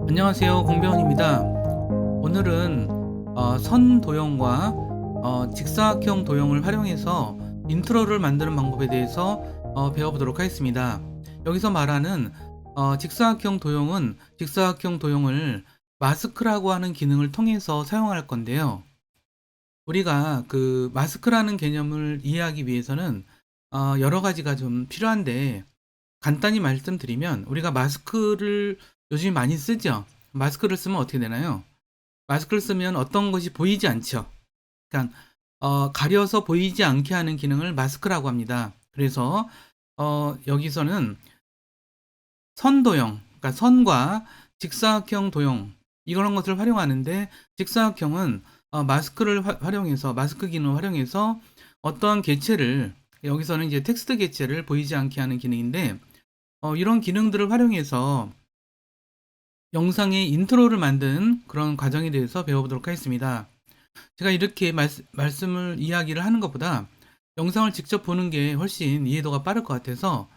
안녕하세요, 공병원입니다. 오늘은 선 도형과 직사각형 도형을 활용해서 인트로를 만드는 방법에 대해서 배워보도록 하겠습니다. 여기서 말하는 직사각형 도형은 직사각형 도형을 마스크라고 하는 기능을 통해서 사용할 건데요. 우리가 그 마스크라는 개념을 이해하기 위해서는 여러 가지가 좀 필요한데, 간단히 말씀드리면 우리가 마스크를 요즘 많이 쓰죠. 마스크를 쓰면 어떻게 되나요? 마스크를 쓰면 어떤 것이 보이지 않죠. 그러니까 가려서 보이지 않게 하는 기능을 마스크라고 합니다. 그래서 여기서는 선도형, 그러니까 선과 직사각형 도형 이런 것을 활용하는데, 직사각형은 마스크를 활용해서, 마스크 기능을 활용해서 어떠한 개체를, 여기서는 이제 텍스트 개체를 보이지 않게 하는 기능인데, 이런 기능들을 활용해서 영상의 인트로를 만든 그런 과정에 대해서 배워보도록 하겠습니다. 제가 이렇게 말씀을 이야기를 하는 것보다 영상을 직접 보는 게 훨씬 이해도가 빠를 것 같아서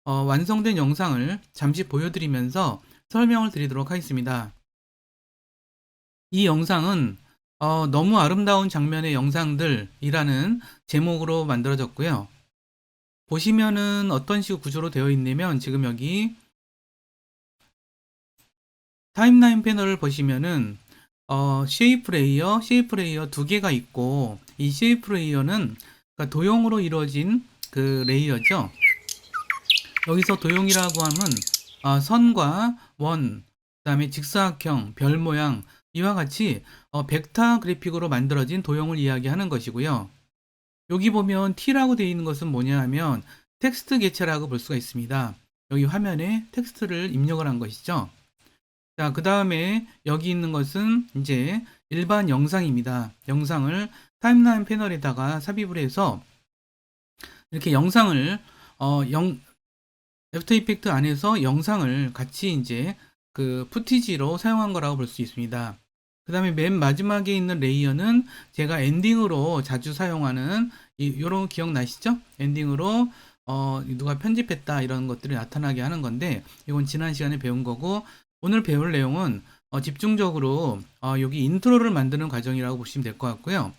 완성된 영상을 잠시 보여드리면서 설명을 드리도록 하겠습니다. 이 영상은 너무 아름다운 장면의 영상들이라는 제목으로 만들어졌고요. 보시면은 어떤 식으로 구조로 되어 있냐면, 지금 여기 타임라인 패널을 보시면은 쉐이프 레이어 두 개가 있고, 이 쉐이프 레이어는 그러니까 도형으로 이루어진 그 레이어죠. 여기서 도형이라고 하면 선과 원, 그다음에 직사각형, 별 모양 이와 같이 벡터 그래픽으로 만들어진 도형을 이야기하는 것이고요. 여기 보면 T라고 되어 있는 것은 뭐냐 하면 텍스트 개체라고 볼 수가 있습니다. 여기 화면에 텍스트를 입력을 한 것이죠. 자, 그 다음에 여기 있는 것은 이제 일반 영상입니다. 영상을 타임라인 패널에다가 삽입을 해서 이렇게 영상을 애프터 이펙트 안에서 영상을 같이 이제 그 푸티지로 사용한 거라고 볼 수 있습니다. 그 다음에 맨 마지막에 있는 레이어는 제가 엔딩으로 자주 사용하는 요런 기억나시죠? 엔딩으로 누가 편집했다 이런 것들이 나타나게 하는 건데, 이건 지난 시간에 배운 거고, 오늘 배울 내용은 집중적으로 여기 인트로를 만드는 과정이라고 보시면 될 것 같고요.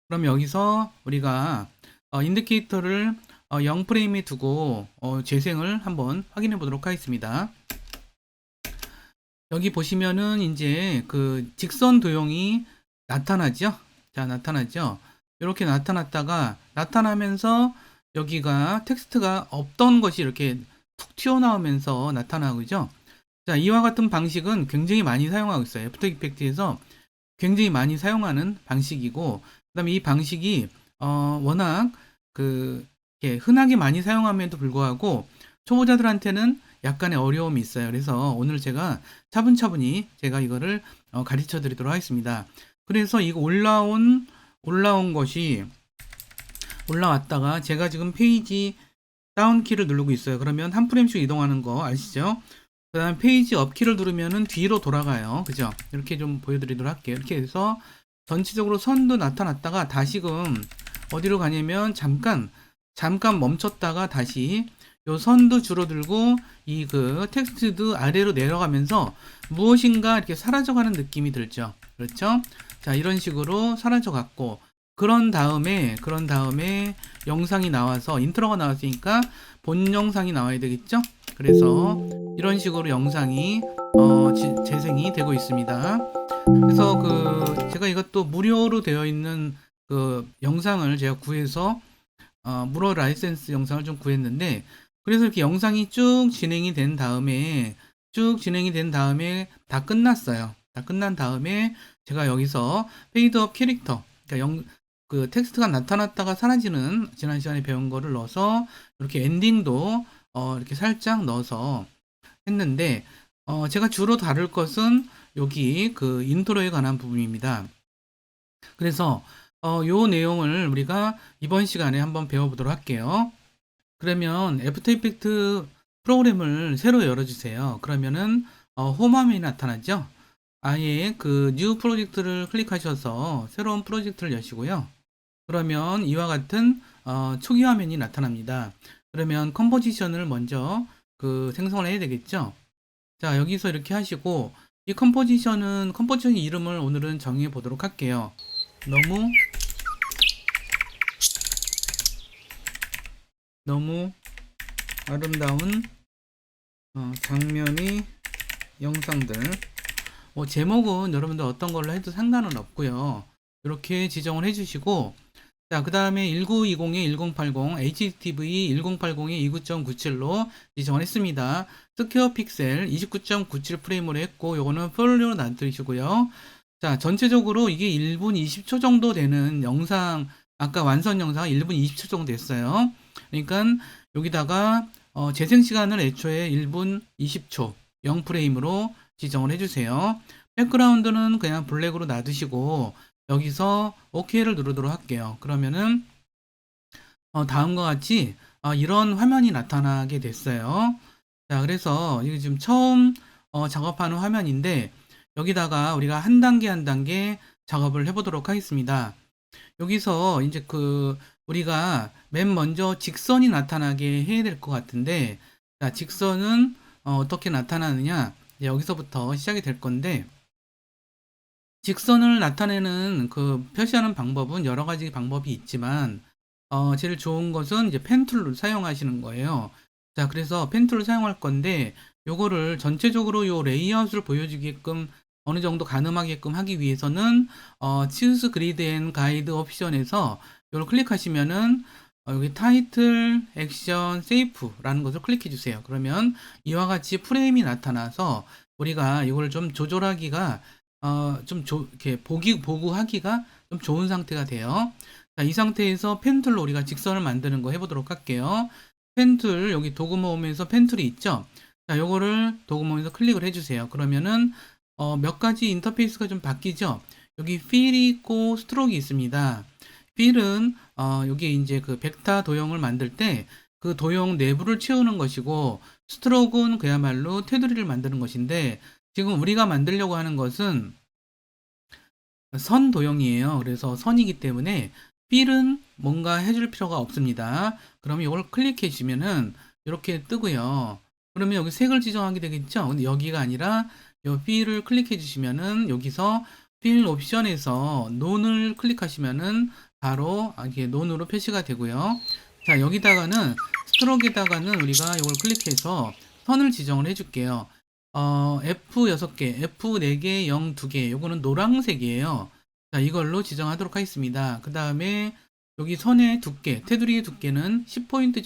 그럼 여기서 우리가 인디케이터를 0프레임에 두고 재생을 한번 확인해 보도록 하겠습니다. 여기 보시면은 이제 그 직선 도형이 나타나죠. 자, 나타나죠. 이렇게 나타나면서 여기가 텍스트가 없던 것이 이렇게 툭 튀어나오면서 나타나고죠. 자, 이와 같은 방식은 굉장히 많이 사용하고 있어요. 애프터 이펙트에서 굉장히 많이 사용하는 방식이고, 그다음에 이 방식이 워낙 그 흔하게 많이 사용함에도 불구하고 초보자들한테는 약간의 어려움이 있어요. 그래서 오늘 제가 차분차분히 제가 이거를 가르쳐 드리도록 하겠습니다. 그래서 이거 올라온 것이 올라왔다가 제가 지금 페이지 다운 키를 누르고 있어요. 그러면 한 프레임씩 이동하는 거 아시죠? 그 다음 페이지 업 키를 누르면은 뒤로 돌아가요. 그죠? 이렇게 좀 보여드리도록 할게요. 이렇게 해서 전체적으로 선도 나타났다가 다시금 어디로 가냐면 잠깐 멈췄다가 다시 요 선도 줄어들고 이 그 텍스트도 아래로 내려가면서 무엇인가 이렇게 사라져가는 느낌이 들죠. 그렇죠? 자, 이런 식으로 사라져 갔고, 그런 다음에 영상이 나와서 인트로가 나왔으니까 본 영상이 나와야 되겠죠? 그래서 이런 식으로 영상이 재생이 되고 있습니다. 그래서 그 제가 이것도 무료로 되어 있는 그 영상을 제가 구해서 무료 라이센스 영상을 좀 구했는데, 그래서 이렇게 영상이 쭉 진행이 된 다음에 다 끝났어요. 다 끝난 다음에 제가 여기서 페이드업 캐릭터, 그러니까 그 텍스트가 나타났다가 사라지는 지난 시간에 배운 거를 넣어서 이렇게 엔딩도 이렇게 살짝 넣어서 했는데, 제가 주로 다룰 것은 여기 그 인트로에 관한 부분입니다. 그래서 요 내용을 우리가 이번 시간에 한번 배워보도록 할게요. 그러면 애프터 이펙트 프로그램을 새로 열어주세요. 그러면은 홈화면이 나타나죠. 아예 그 뉴 프로젝트를 클릭하셔서 새로운 프로젝트를 여시고요. 그러면 이와 같은 초기 화면이 나타납니다. 그러면 컴포지션을 먼저 그 생성을 해야 되겠죠. 자, 여기서 이렇게 하시고, 이 컴포지션 이름을 오늘은 정해 보도록 할게요. 너무 아름다운 장면이 영상들. 제목은 여러분들 어떤 걸로 해도 상관은 없고요. 이렇게 지정을 해주시고, 자, 그 다음에 1920에 1080, HDTV 1080에 29.97로 지정을 했습니다. 스퀘어 픽셀 29.97 프레임으로 했고, 요거는 풀로 놔두시고요. 자, 전체적으로 이게 1분 20초 정도 되는 영상, 아까 완성 영상 1분 20초 정도 됐어요. 그러니까 여기다가 재생 시간을 애초에 1분 20초 0프레임으로 지정을 해주세요. 백그라운드는 그냥 블랙으로 놔두시고 여기서 OK를 누르도록 할게요. 그러면은 다음과 같이 이런 화면이 나타나게 됐어요. 자, 그래서 이게 지금 처음 작업하는 화면인데 여기다가 우리가 한 단계 한 단계 작업을 해보도록 하겠습니다. 여기서 이제 우리가 맨 먼저 직선이 나타나게 해야 될 것 같은데, 자, 직선은 어떻게 나타나느냐? 여기서부터 시작이 될 건데, 직선을 나타내는 표시하는 방법은 여러 가지 방법이 있지만, 제일 좋은 것은 이제 펜 툴을 사용하시는 거예요. 자, 그래서 펜 툴을 사용할 건데, 요거를 전체적으로 요 레이아웃을 보여주게끔 어느 정도 가늠하게끔 하기 위해서는 치우스 그리드 앤 가이드 옵션에서 이걸 클릭하시면은 여기 타이틀, 액션, 세이프라는 것을 클릭해 주세요. 그러면 이와 같이 프레임이 나타나서 우리가 이걸 좀 조절하기가 이렇게 보고하기가 좀 좋은 상태가 돼요. 자, 이 상태에서 펜툴로 우리가 직선을 만드는 거 해보도록 할게요. 펜툴, 여기 도구 모음에서 펜툴이 있죠? 자, 요거를 도구 모음에서 클릭을 해주세요. 그러면은, 몇 가지 인터페이스가 좀 바뀌죠? 여기 필이 있고 스트로크가 있습니다. 필은, 여기 이제 벡터 도형을 만들 때 그 도형 내부를 채우는 것이고, 스트로크는 그야말로 테두리를 만드는 것인데, 지금 우리가 만들려고 하는 것은 선 도형이에요. 그래서 선이기 때문에 필은 뭔가 해줄 필요가 없습니다. 그러면 이걸 클릭해 주면은 이렇게 뜨고요. 그러면 여기 색을 지정하게 되겠죠. 근데 여기가 아니라 이 필을 클릭해 주시면은 여기서 필 옵션에서 논을 클릭하시면은 바로 이게 논으로 표시가 되고요. 자, 여기다가는 스트로크에다가는 우리가 이걸 클릭해서 선을 지정을 해줄게요. F 6개, F 4개, 0 2개. 요거는 노란색이에요. 자, 이걸로 지정하도록 하겠습니다. 그 다음에 여기 선의 두께, 테두리의 두께는 10포인트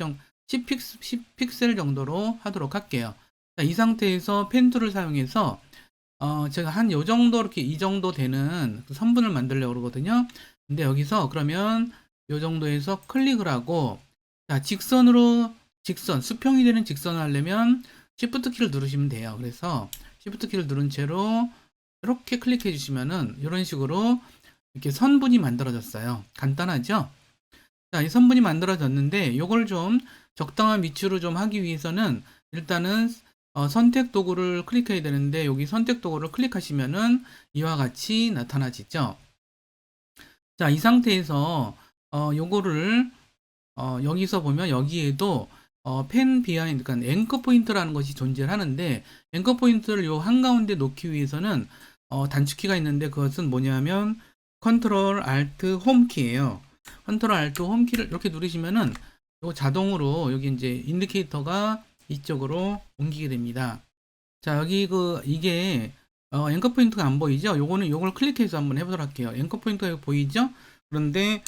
10픽셀 정도로 하도록 할게요. 자, 이 상태에서 펜 툴을 사용해서 제가 한 요 정도 이렇게 이 정도 되는 선분을 만들려고 그러거든요. 근데 여기서 그러면 요 정도에서 클릭을 하고, 자, 수평이 되는 직선을 하려면 Shift 키를 누르시면 돼요. 그래서 Shift 키를 누른 채로 이렇게 클릭해 주시면은 이런 식으로 이렇게 선분이 만들어졌어요. 간단하죠? 자, 이 선분이 만들어졌는데 이걸 좀 적당한 위치로 좀 하기 위해서는 일단은 선택 도구를 클릭해야 되는데 여기 선택 도구를 클릭하시면은 이와 같이 나타나지죠. 자, 이 상태에서 요거를 여기서 보면 여기에도 펜 비하인드, 그러니까 앵커 포인트라는 것이 존재하는데 앵커 포인트를 요 한가운데 놓기 위해서는 단축키가 있는데 그것은 뭐냐면 컨트롤 알트 홈 키예요. 컨트롤 알트 홈 키를 이렇게 누르시면은 요 자동으로 여기 이제 인디케이터가 이쪽으로 옮기게 됩니다. 자, 여기 이게 앵커 포인트가 안 보이죠? 요걸 클릭해서 한번 해보도록 할게요. 앵커 포인트가 보이죠? 그런데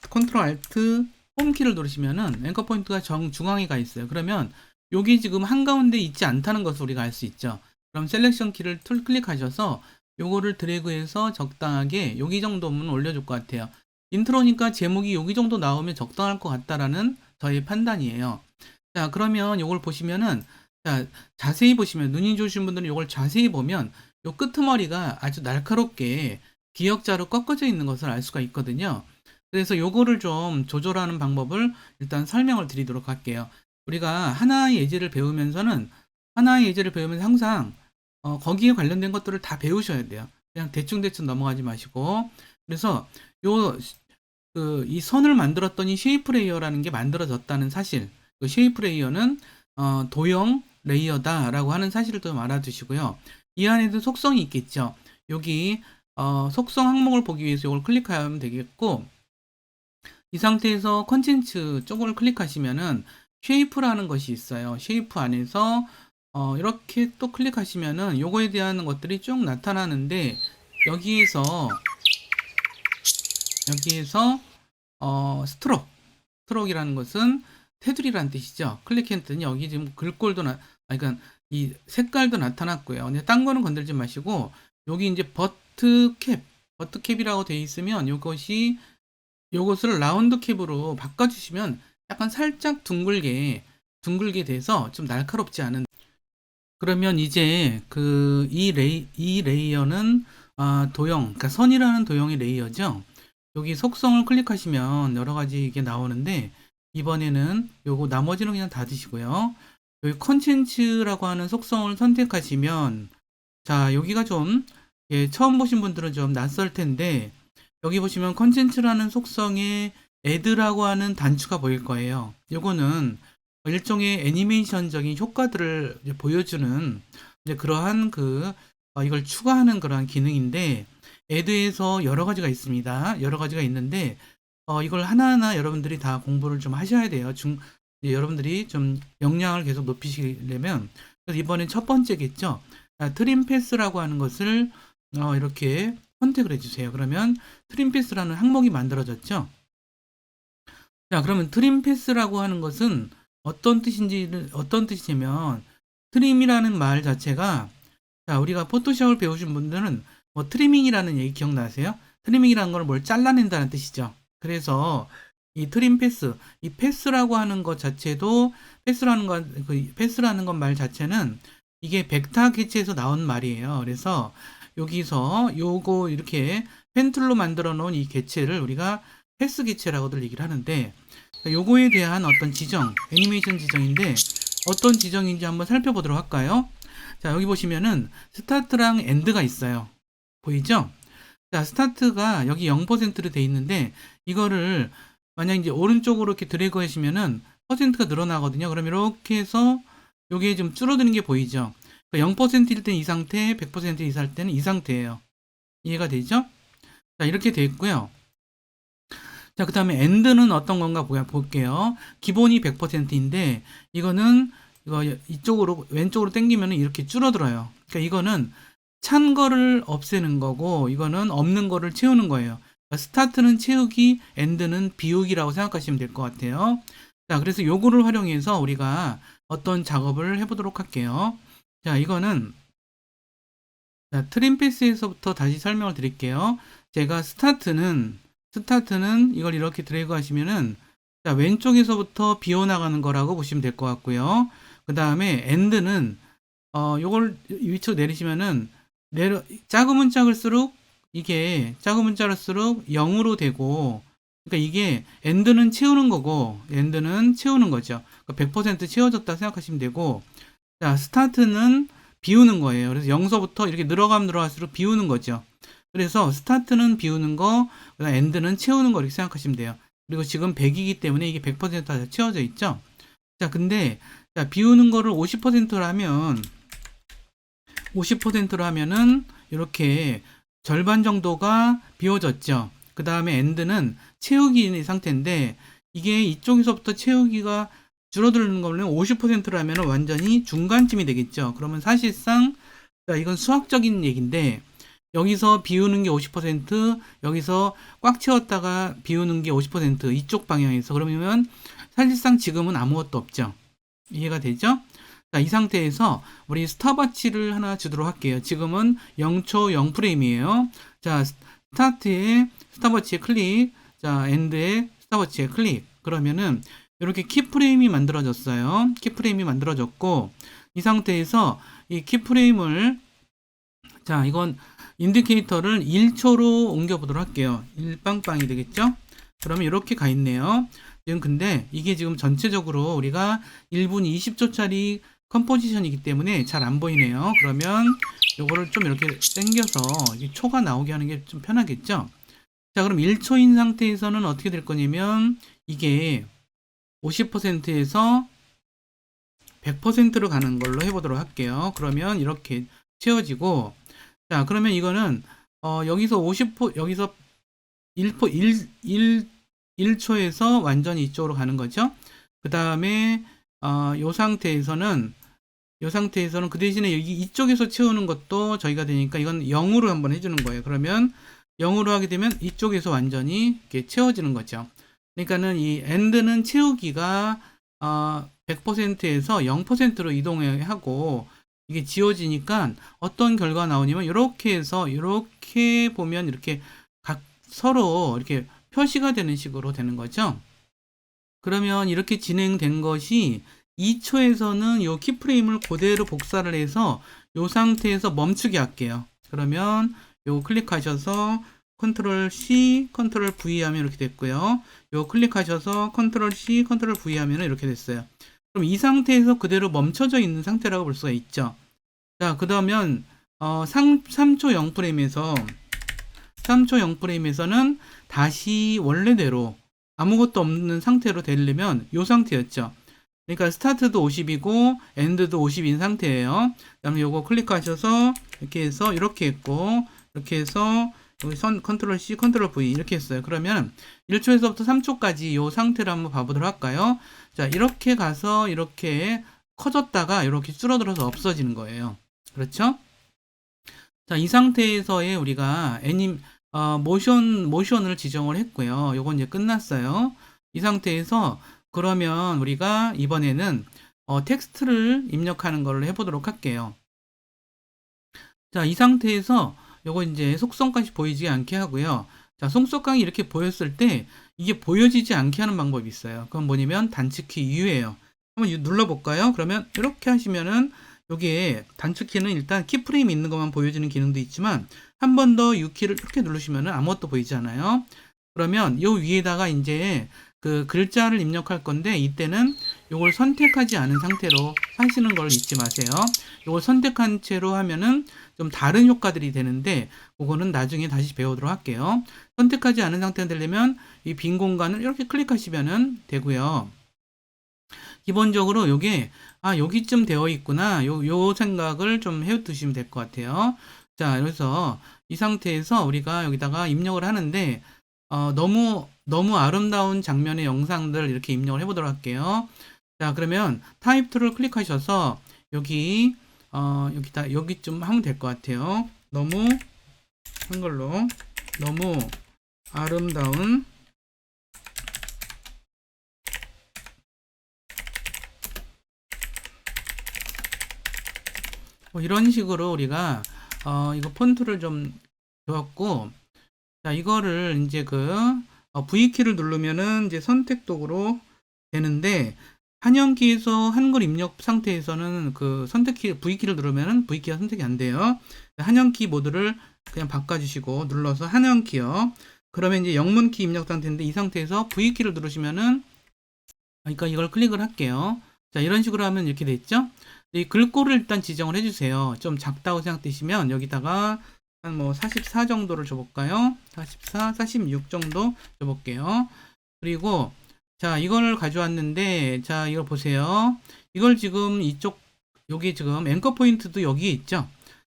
컨트롤 알트 홈키를 누르시면은 앵커 포인트가 중앙에 가 있어요. 그러면 여기 지금 한가운데 있지 않다는 것을 우리가 알 수 있죠. 그럼 셀렉션 키를 클릭하셔서 요거를 드래그해서 적당하게 여기 정도면 올려줄 것 같아요. 인트로니까 제목이 여기 정도 나오면 적당할 것 같다라는 저의 판단이에요. 자, 그러면 요걸 보시면은, 자, 자세히 보시면, 눈이 좋으신 분들은 요걸 자세히 보면 요 끄트머리가 아주 날카롭게 기역자로 꺾어져 있는 것을 알 수가 있거든요. 그래서 요거를 좀 조절하는 방법을 일단 설명을 드리도록 할게요. 우리가 하나의 예제를 배우면서 항상 거기에 관련된 것들을 다 배우셔야 돼요. 그냥 대충대충 넘어가지 마시고. 그래서 이 선을 만들었더니 쉐이프 레이어라는 게 만들어졌다는 사실. 그 쉐이프 레이어는 도형 레이어다라고 하는 사실을 좀 알아두시고요. 이 안에도 속성이 있겠죠. 여기 속성 항목을 보기 위해서 이걸 클릭하면 되겠고, 이 상태에서 컨텐츠 쪽을 클릭하시면은 쉐이프라는 것이 있어요. 쉐이프 안에서 이렇게 또 클릭하시면은 요거에 대한 것들이 쭉 나타나는데, 여기에서 스트로크이라는 것은 테두리라는 뜻이죠. 클릭했더니 여기 지금 글꼴도 그러니까 이 색깔도 나타났고요. 근데 딴 거는 건들지 마시고, 여기 이제 버트캡이라고 되어 있으면 요것을 라운드 캡으로 바꿔주시면 약간 살짝 둥글게 돼서 좀 날카롭지 않은. 그러면 이제 이 레이어는 도형, 그러니까 선이라는 도형의 레이어죠. 여기 속성을 클릭하시면 여러 가지 이게 나오는데, 이번에는 요거 나머지는 그냥 닫으시고요. 여기 컨텐츠라고 하는 속성을 선택하시면, 자, 여기가 좀 처음 보신 분들은 좀 낯설 텐데, 여기 보시면 컨텐츠라는 속성에 add라고 하는 단추가 보일 거예요. 요거는 일종의 애니메이션적인 효과들을 이제 보여주는 이제 그러한 이걸 추가하는 그러한 기능인데, add에서 여러 가지가 있습니다. 여러 가지가 있는데 이걸 하나하나 여러분들이 다 공부를 좀 하셔야 돼요. 이제 여러분들이 좀 역량을 계속 높이시려면. 그래서 이번엔 첫 번째겠죠. 트림 패스라고 하는 것을 이렇게 선택을 해주세요. 그러면 트림 패스라는 항목이 만들어졌죠. 자, 그러면 트림 패스라고 하는 것은 어떤 뜻이냐면, 트림이라는 말 자체가, 자, 우리가 포토샵을 배우신 분들은 뭐 트리밍이라는 얘기 기억나세요? 트리밍이라는 걸 뭘 잘라낸다는 뜻이죠. 그래서 이 트림 패스, 이 패스라고 하는 것 자체도, 패스라는 것 말 자체는 이게 벡터 개체에서 나온 말이에요. 그래서 여기서 요거 이렇게 펜툴로 만들어 놓은 이 개체를 우리가 패스 개체라고들 얘기를 하는데, 요거에 대한 어떤 지정, 애니메이션 지정인데 어떤 지정인지 한번 살펴보도록 할까요? 자, 여기 보시면은 스타트랑 엔드가 있어요. 보이죠? 자, 스타트가 여기 0%로 돼 있는데, 이거를 만약 이제 오른쪽으로 이렇게 드래그 하시면은 퍼센트가 늘어나거든요. 그럼 이렇게 해서 요게 좀 줄어드는 게 보이죠? 0%일 때는 이 상태, 100% 이상일 때는 이 상태예요. 이해가 되죠? 자, 이렇게 돼 있고요. 자, 그 다음에 end는 어떤 건가 볼게요. 기본이 100%인데 이거는 이쪽으로 왼쪽으로 당기면 이렇게 줄어들어요. 그러니까 이거는 찬 거를 없애는 거고, 이거는 없는 거를 채우는 거예요. 그러니까 스타트는 채우기, end는 비우기라고 생각하시면 될 것 같아요. 자, 그래서 요거를 활용해서 우리가 어떤 작업을 해보도록 할게요. 자, 이거는 트림 패스에서부터 다시 설명을 드릴게요. 제가 스타트는 이걸 이렇게 드래그 하시면은, 자, 왼쪽에서부터 비워나가는 거라고 보시면 될 것 같고요. 그 다음에 end는 요걸 위치로 내리시면은 작으면 작을수록 0으로 되고, 그러니까 이게 end는 채우는 거고 end는 채우는 거죠. 그러니까 100% 채워졌다 생각하시면 되고, 자, 스타트는 비우는 거예요. 그래서 0서부터 이렇게 늘어가면 늘어갈수록 비우는 거죠. 그래서 스타트는 비우는 거, 그다음 엔드는 채우는 거 이렇게 생각하시면 돼요. 그리고 지금 100이기 때문에 이게 100%다 채워져 있죠. 자, 근데 자, 비우는 거를 50%로 하면은 이렇게 절반 정도가 비워졌죠. 그 다음에 엔드는 채우기 상태인데, 이게 이쪽에서부터 채우기가 줄어드는 거는 50%로 하면 완전히 중간쯤이 되겠죠. 그러면 사실상 이건 수학적인 얘기인데, 여기서 비우는 게 50%, 여기서 꽉 채웠다가 비우는 게 50%, 이쪽 방향에서. 그러면 사실상 지금은 아무것도 없죠. 이해가 되죠? 자, 이 상태에서 우리 스탑워치를 하나 주도록 할게요. 지금은 0초 0프레임이에요. 자, 스타트에 스탑워치에 클릭, 자, 엔드에 스탑워치에 클릭. 그러면은 이렇게 키프레임이 만들어졌어요. 키프레임이 만들어졌고, 이 상태에서 이 키프레임을, 자, 이건 인디케이터를 1초로 옮겨보도록 할게요. 1빵빵이 되겠죠? 그러면 이렇게 가 있네요. 지금 근데 이게 지금 전체적으로 우리가 1분 20초짜리 컴포지션이기 때문에 잘 안 보이네요. 그러면 요거를 좀 이렇게 당겨서 초가 나오게 하는 게 좀 편하겠죠? 자, 그럼 1초인 상태에서는 어떻게 될 거냐면, 이게 50%에서 100%로 가는 걸로 해보도록 할게요. 그러면 이렇게 채워지고, 자, 그러면 이거는, 여기서 50%, 여기서 1초에서 완전히 이쪽으로 가는 거죠. 그 다음에, 요 상태에서는 그 대신에 여기 이쪽에서 채우는 것도 저희가 되니까 이건 0으로 한번 해주는 거예요. 그러면 0으로 하게 되면 이쪽에서 완전히 이렇게 채워지는 거죠. 그러니까는 이 AND는 채우기가 100%에서 0%로 이동하고 이게 지워지니까 어떤 결과가 나오냐면 이렇게 해서 이렇게 보면 이렇게 각 서로 이렇게 표시가 되는 식으로 되는 거죠. 그러면 이렇게 진행된 것이 2초에서는 이 키프레임을 그대로 복사를 해서 이 상태에서 멈추게 할게요. 그러면 요 클릭하셔서 컨트롤 C, 컨트롤 V 하면 이렇게 됐고요. 요 클릭하셔서 컨트롤 C, 컨트롤 V 하면 이렇게 됐어요. 그럼 이 상태에서 그대로 멈춰져 있는 상태라고 볼 수가 있죠. 자, 그러면 3초 0프레임에서는 다시 원래대로 아무것도 없는 상태로 되려면 이 상태였죠. 그러니까 스타트도 50이고 엔드도 50인 상태예요. 그다음에 요거 클릭하셔서 이렇게 해서 이렇게 했고 이렇게 해서 여기 컨트롤 C, 컨트롤 V 이렇게 했어요. 그러면 1초에서부터 3초까지 이 상태를 한번 봐보도록 할까요? 자, 이렇게 가서 이렇게 커졌다가 이렇게 줄어들어서 없어지는 거예요. 그렇죠? 자, 이 상태에서의 우리가 모션을 지정을 했고요. 요건 이제 끝났어요. 이 상태에서 그러면 우리가 이번에는 텍스트를 입력하는 걸 해보도록 할게요. 자, 이 상태에서 요거 이제 속성까지 보이지 않게 하고요. 자, 속성까지 이렇게 보였을 때 이게 보여지지 않게 하는 방법이 있어요. 그건 뭐냐면 단축키 U예요. 한번 눌러볼까요? 그러면 이렇게 하시면은 여기에 단축키는 일단 키프레임 있는 것만 보여주는 기능도 있지만 한 번 더 U키를 이렇게 누르시면은 아무것도 보이지 않아요. 그러면 요 위에다가 이제 그 글자를 입력할 건데 이때는 요걸 선택하지 않은 상태로 하시는 걸 잊지 마세요. 요걸 선택한 채로 하면은 좀 다른 효과들이 되는데 그거는 나중에 다시 배우도록 할게요. 선택하지 않은 상태가 되려면 이 빈 공간을 이렇게 클릭하시면은 되고요. 기본적으로 요게 여기쯤 되어 있구나 요 생각을 좀 해두시면 될 것 같아요. 자, 그래서 이 상태에서 우리가 여기다가 입력을 하는데 너무 아름다운 장면의 영상들 이렇게 입력을 해보도록 할게요. 자, 그러면 타입 툴을 클릭하셔서 여기쯤 하면 될 것 같아요. 한글로 너무 아름다운 이런 식으로 우리가 이거 폰트를 좀 주었고, 자, 이거를 이제 V키를 누르면은 이제 선택도구로 되는데, 한영키에서 한글 입력 상태에서는 그 선택키, V키를 누르면은 V키가 선택이 안 돼요. 한영키 모드를 그냥 바꿔주시고, 눌러서 한영키요. 그러면 이제 영문키 입력 상태인데, 이 상태에서 V키를 누르시면은, 그러니까 이걸 클릭을 할게요. 자, 이런 식으로 하면 이렇게 됐죠? 이 글꼴을 일단 지정을 해주세요. 좀 작다고 생각되시면 여기다가 한 44 정도를 줘볼까요? 44, 46 정도 줘볼게요. 그리고 자, 이걸 가져왔는데 자, 이걸 보세요. 이걸 지금 여기 지금 앵커 포인트도 여기에 있죠?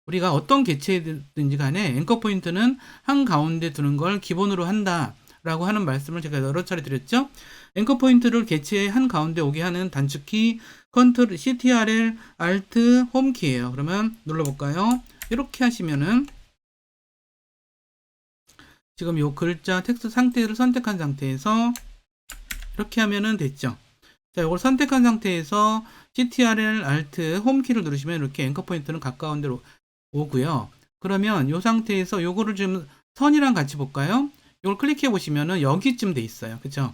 우리가 어떤 개체든지 간에 앵커 포인트는 한가운데 두는 걸 기본으로 한다 라고 하는 말씀을 제가 여러 차례 드렸죠? 앵커 포인트를 개체의 한가운데 오게 하는 단축키 컨트롤 CTRL Alt 홈키예요. 그러면 눌러볼까요? 이렇게 하시면은 지금 요 글자 텍스트 상태를 선택한 상태에서 이렇게 하면은 됐죠. 자, 이걸 선택한 상태에서 CTRL Alt 홈키를 누르시면 이렇게 앵커 포인트는 가까운 데로 오고요. 그러면 이 상태에서 요거를 좀 선이랑 같이 볼까요? 이걸 클릭해 보시면은 여기쯤 돼 있어요. 그죠?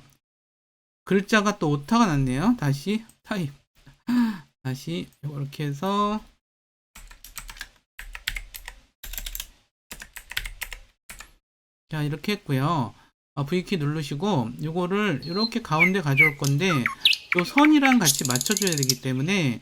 글자가 또 오타가 났네요. 다시 타입. 다시 이렇게 해서 자, 이렇게 했고요. V키 누르시고 요거를 이렇게 가운데 가져올 건데 요 선이랑 같이 맞춰줘야 되기 때문에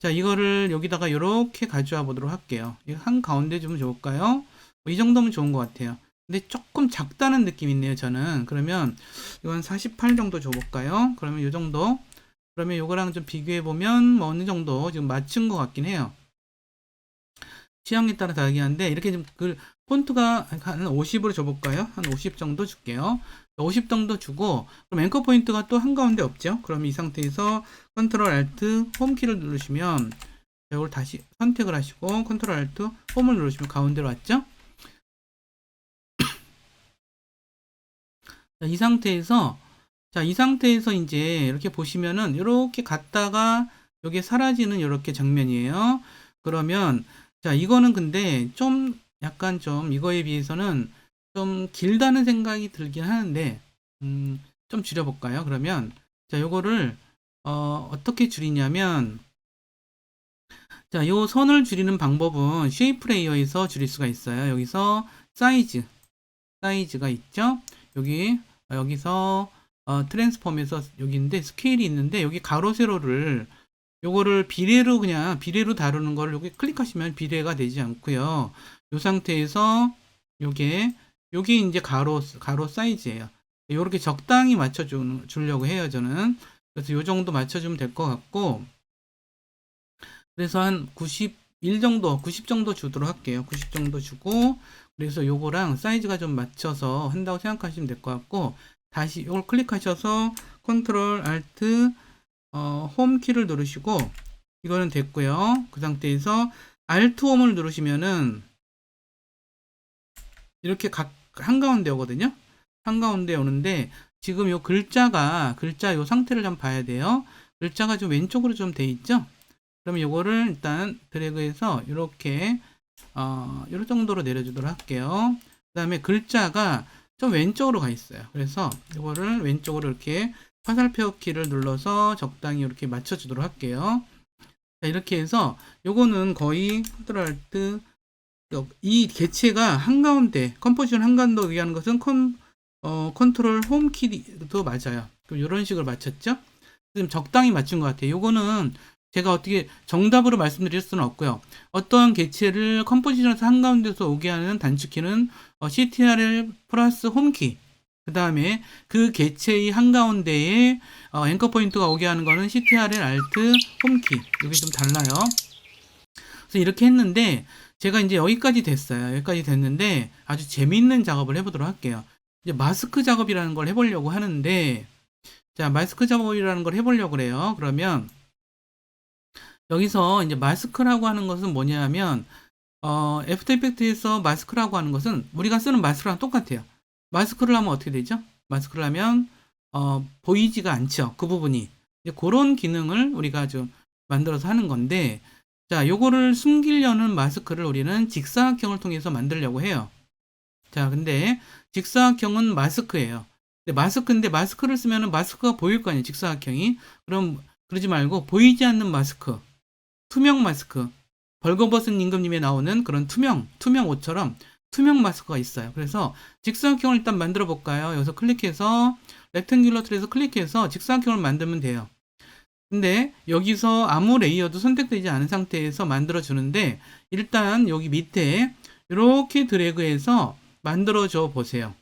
자, 이거를 여기다가 이렇게 가져와 보도록 할게요. 한 가운데 좀 좋을까요? 이 정도면 좋은 것 같아요. 근데 조금 작다는 느낌이 있네요, 저는. 그러면 이건 48 정도 줘볼까요? 그러면 이 정도 그러면 요거랑 좀 비교해 보면 뭐 어느 정도 지금 맞춘 것 같긴 해요. 취향에 따라 다르긴 한데 이렇게 좀 그 폰트가 한 50으로 줘볼까요? 한 50 정도 줄게요. 50 정도 주고 그럼 앵커 포인트가 또 한가운데 없죠? 그럼 이 상태에서 컨트롤 알트 홈키를 누르시면 이걸 다시 선택을 하시고 컨트롤 알트 홈을 누르시면 가운데로 왔죠? 자, 이 상태에서 이제 이렇게 보시면은 이렇게 갔다가 여기 사라지는 이렇게 장면이에요. 그러면 자, 이거는 근데 좀 약간 좀 이거에 비해서는 좀 길다는 생각이 들긴 하는데 좀 줄여볼까요? 그러면 자, 요거를 어떻게 줄이냐면 자, 요 선을 줄이는 방법은 쉐이프 레이어에서 줄일 수가 있어요. 여기서 사이즈가 있죠. 여기서 트랜스폼에서 여기인데 스케일이 있는데 여기 가로 세로를 요거를 비례로 그냥 비례로 다루는 거를 여기 클릭하시면 비례가 되지 않고요. 요 상태에서 요게 이제 가로 사이즈예요. 요렇게 적당히 맞춰 주려고 해요, 저는. 그래서 요 정도 맞춰주면 될 것 같고, 그래서 한 91 정도, 90 정도 주도록 할게요. 90 정도 주고, 그래서 요거랑 사이즈가 좀 맞춰서 한다고 생각하시면 될 것 같고, 다시 이걸 클릭하셔서 컨트롤 알트 홈 키를 누르시고, 이거는 됐고요. 그 상태에서 알트 홈을 누르시면은 이렇게 한가운데 오거든요. 한가운데 오는데 지금 요 글자 요 상태를 좀 봐야 돼요. 글자가 좀 왼쪽으로 좀 돼 있죠. 그러면 요거를 일단 드래그해서 이렇게 이런 정도로 내려주도록 할게요. 그 다음에 글자가 좀 왼쪽으로 가 있어요. 그래서 이거를 왼쪽으로 이렇게 화살표 키를 눌러서 적당히 이렇게 맞춰주도록 할게요. 자, 이렇게 해서 요거는 거의 컨트롤 알트 이 개체가 한가운데 컴포지션 한가운데 의하는 것은 컨트롤 홈 키도 맞아요. 그럼 이런 식으로 맞췄죠? 지금 적당히 맞춘 것 같아요. 요거는 제가 어떻게 정답으로 말씀드릴 수는 없고요. 어떠한 개체를 컴포지션에서 한가운데서 오게 하는 단축키는 CTRL 플러스 홈키. 그 다음에 그 개체의 한가운데에 앵커 포인트가 오게 하는 거는 CTRL Alt 홈키. 이게 좀 달라요. 그래서 이렇게 했는데 제가 이제 여기까지 됐어요. 여기까지 됐는데 아주 재미있는 작업을 해보도록 할게요. 이제 마스크 작업이라는 걸 해보려고 하는데 자, 마스크 작업이라는 걸 해보려고 그래요. 그러면 여기서 이제 마스크라고 하는 것은 뭐냐면 애프터 이펙트에서 마스크라고 하는 것은 우리가 쓰는 마스크랑 똑같아요. 마스크를 하면 어떻게 되죠? 마스크를 하면 보이지가 않죠. 그 부분이. 이제 그런 기능을 우리가 좀 만들어서 하는 건데 자, 요거를 숨기려는 마스크를 우리는 직사각형을 통해서 만들려고 해요. 자, 근데 직사각형은 마스크예요. 근데 마스크인데 마스크를 쓰면은 마스크가 보일 거 아니에요. 직사각형이. 그럼 그러지 말고 보이지 않는 마스크, 투명 마스크, 벌거벗은 임금님에 나오는 그런 투명 옷처럼 투명 마스크가 있어요. 그래서 직사각형을 일단 만들어 볼까요? 여기서 클릭해서 렉탱귤러 툴에서 클릭해서 직사각형을 만들면 돼요. 근데 여기서 아무 레이어도 선택되지 않은 상태에서 만들어 주는데 일단 여기 밑에 이렇게 드래그해서 만들어 줘 보세요.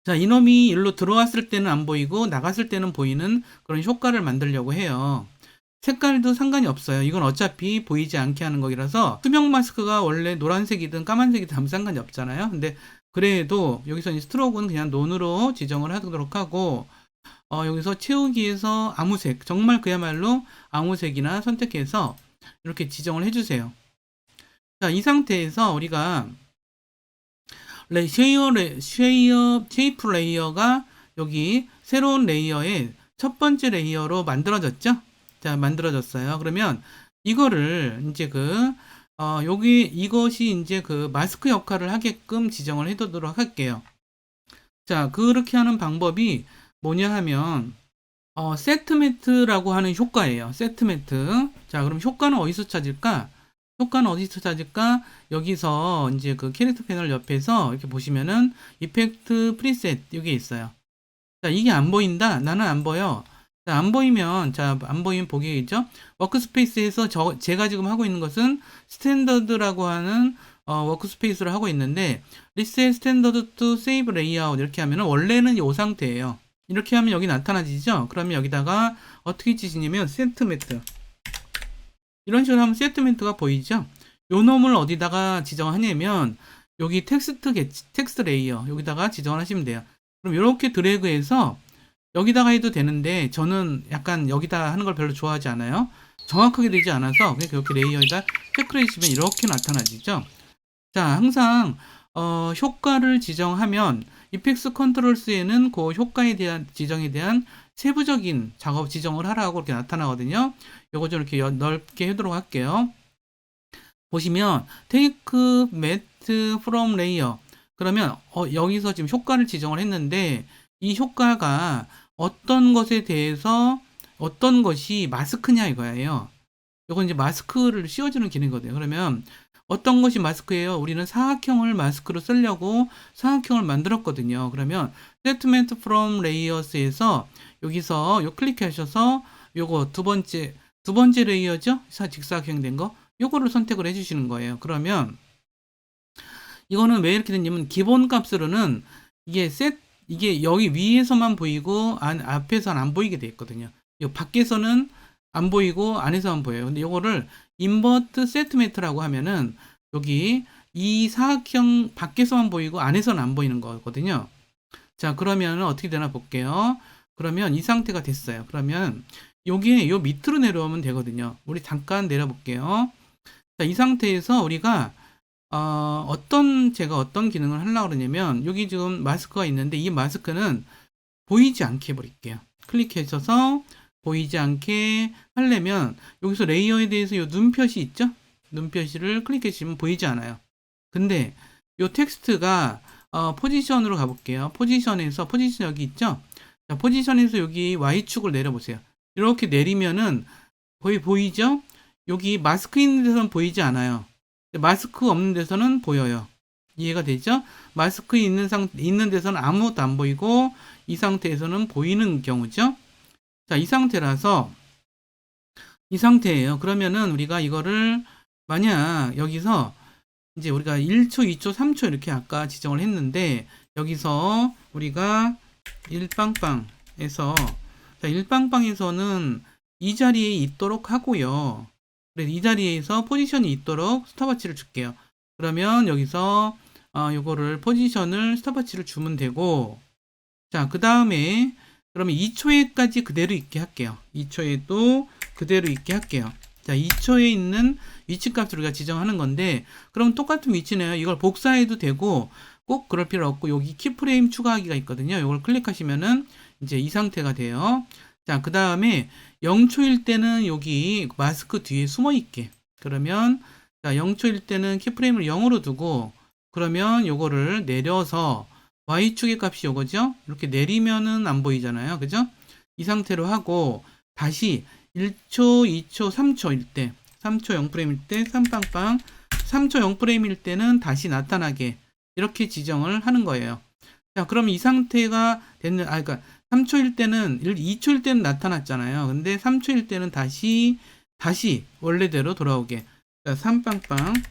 자, 이놈이 일로 들어왔을 때는 안 보이고 나갔을 때는 보이는 그런 효과를 만들려고 해요. 색깔도 상관이 없어요. 이건 어차피 보이지 않게 하는 거라서 투명 마스크가 원래 노란색이든 까만색이든 아무 상관이 없잖아요. 근데 그래도 여기서 이 스트로크는 그냥 논으로 지정을 하도록 하고 여기서 채우기에서 아무색, 정말 그야말로 아무색이나 선택해서 이렇게 지정을 해주세요. 자, 이 상태에서 우리가 쉐이프 레이어가 여기 새로운 레이어의 첫 번째 레이어로 만들어졌죠? 자, 만들어졌어요. 그러면 이거를 이제 이것이 이제 그 마스크 역할을 하게끔 지정을 해두도록 할게요. 자, 그렇게 하는 방법이 뭐냐 하면 세트 매트라고 하는 효과예요. 세트 매트. 자, 그럼 효과는 어디서 찾을까? 여기서 이제 그 캐릭터 패널 옆에서 이렇게 보시면은 이펙트 프리셋 여기 있어요. 자, 이게 안 보인다? 나는 안 보여. 자, 안 보이면 보기겠죠? 워크스페이스에서 제가 지금 하고 있는 것은 스탠더드라고 하는 워크스페이스를 하고 있는데 리셋 스탠더드 투 세이브 레이아웃 이렇게 하면은 원래는 이 상태예요. 이렇게 하면 여기 나타나지죠? 그러면 여기다가 어떻게 지시냐면 세트매트. 이런 식으로 하면 세트매트가 보이죠? 요 놈을 어디다가 지정하냐면 여기 텍스트 레이어 여기다가 지정을 하시면 돼요. 그럼 이렇게 드래그해서 여기다가 해도 되는데 저는 약간 여기다 하는 걸 별로 좋아하지 않아요. 정확하게 되지 않아서 그냥 이렇게 레이어에다 체크를 해주시면 이렇게 나타나지죠. 자, 항상 효과를 지정하면 이펙스 컨트롤스에는 그 효과에 대한 지정에 대한 세부적인 작업 지정을 하라고 이렇게 나타나거든요. 요거 좀 이렇게 넓게 해도록 할게요. 보시면 take matte from layer 그러면 여기서 지금 효과를 지정을 했는데 이 효과가 어떤 것에 대해서 어떤 것이 마스크냐 이거예요. 이건 이제 마스크를 씌워주는 기능이거든요. 그러면 어떤 것이 마스크예요? 우리는 사각형을 마스크로 쓰려고 사각형을 만들었거든요. 그러면 Settlement from Layers에서 여기서 요 클릭하셔서 요거 두 번째 레이어죠? 직사각형 된 거. 요거를 선택을 해주시는 거예요. 그러면 이거는 왜 이렇게 됐냐면 기본 값으로는 이게 여기 위에서만 보이고 앞에서는 안 보이게 돼 있거든요. 이 밖에서는 안 보이고 안에서만 보여요. 근데 이거를 인버트 세트매트라고 하면은 여기 이 사각형 밖에서만 보이고 안에서는 안 보이는 거거든요. 자, 그러면 어떻게 되나 볼게요. 그러면 이 상태가 됐어요. 그러면 여기에 요 밑으로 내려오면 되거든요. 우리 잠깐 내려볼게요. 자, 이 상태에서 우리가 제가 어떤 기능을 하려고 그러냐면 여기 지금 마스크가 있는데 이 마스크는 보이지 않게 해버릴게요. 클릭해서 보이지 않게 하려면 여기서 레이어에 대해서 이 눈표시 있죠? 눈표시를 클릭해 주시면 보이지 않아요. 근데 이 텍스트가 포지션으로 가볼게요. 포지션 여기 있죠? 자, 포지션에서 여기 Y축을 내려보세요. 이렇게 내리면은 거의 보이죠? 여기 마스크 있는 데서는 보이지 않아요. 마스크 없는 데서는 보여요. 이해가 되죠? 마스크 있는 데서는 아무것도 안 보이고 이 상태에서는 보이는 경우죠. 자, 이 상태예요. 그러면은 우리가 이거를 만약 여기서 이제 우리가 1초, 2초, 3초 이렇게 아까 지정을 했는데 여기서 우리가 1빵빵에서 자, 1빵빵에서는 이 자리에 있도록 하고요. 그래서 이 자리에서 포지션이 있도록 스탑워치를 줄게요. 그러면 여기서 요거를 포지션을 스탑워치를 주면 되고 자, 그 다음에 그러면 2초에까지 그대로 있게 할게요. 2초에도 그대로 있게 할게요. 자, 2초에 있는 위치값을 우리가 지정하는 건데 그럼 똑같은 위치네요. 이걸 복사해도 되고 꼭 그럴 필요 없고 여기 키프레임 추가하기가 있거든요. 이걸 클릭하시면은 이제 이 상태가 돼요. 자, 그 다음에 0초일 때는 여기 마스크 뒤에 숨어 있게. 그러면 자, 0초일 때는 키프레임을 0으로 두고 그러면 요거를 내려서 Y축의 값이 요거죠. 이렇게 내리면은 안 보이잖아요. 그죠? 이 상태로 하고 다시 1초, 2초, 3초일 때 3초 0프레임일 때 3빵빵 3초 0프레임일 때는 다시 나타나게 이렇게 지정을 하는 거예요. 자, 그럼 이 상태가 됐는 그러니까 3초일 때는 2초일 때는 나타났잖아요. 근데 3초일 때는 다시 원래대로 돌아오게. 자, 3빵빵.